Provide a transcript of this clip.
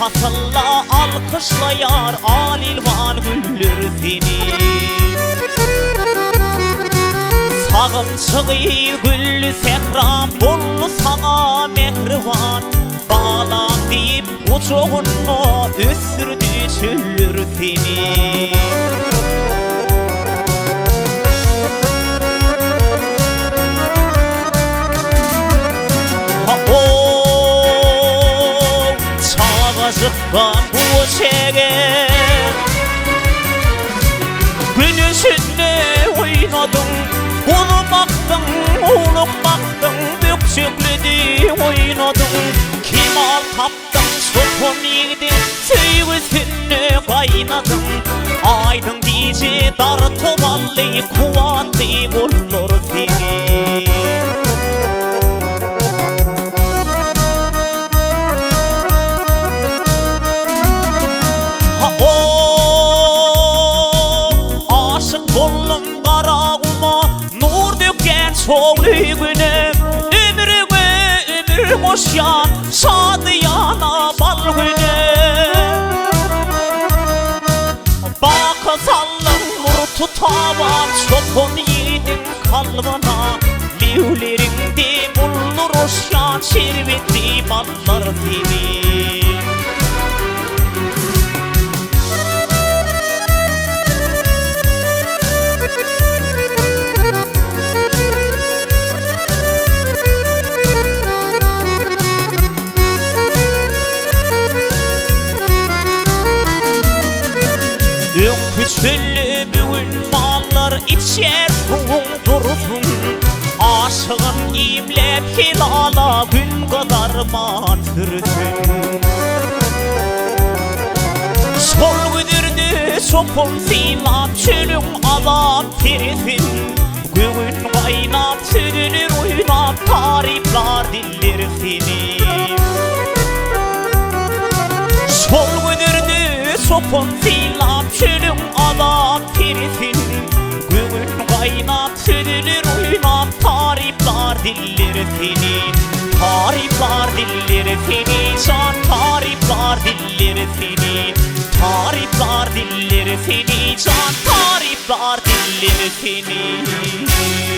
Hasılla alkışlayar alilvan güller seni. Sağım çıgıyı güllü sekram bollu sana mehrivan. Bağlan deyip uçuğunu üstürdü çüllür seni. Çağızıkkan bu çeğe Günüsünde oynadın, ulup baktın, bükçükledi oynadın. Kim al taptın, sopun yedin, söygüsünde kaynadın. Aydın diye dartıp allı, kuvatlı bulur seni. Bollum karağıma nur döken soğlu güne. Ömrüme ömür boşyan şadiyana bal güne. Bakı sallım nur tutavan çopun yedin kalbına. Livlerinde bulur oşyan şerbetli ballar seni. Küçüllü bugün mallar içer ruhun dursun. Aşığın imlep hilala gün kadar matırsın. Sol güdürdü sopun silap çölün azap terisin. Gün kaynap südülür oynap tariflar diller seni. Sol güdürdü sopun silap çölün azap terisin. Gün kaynap südülür oynap tariflar diller seni. Tariflar diller seni, can tariflar diller seni. Tariflar diller seni, can tariflar diller seni.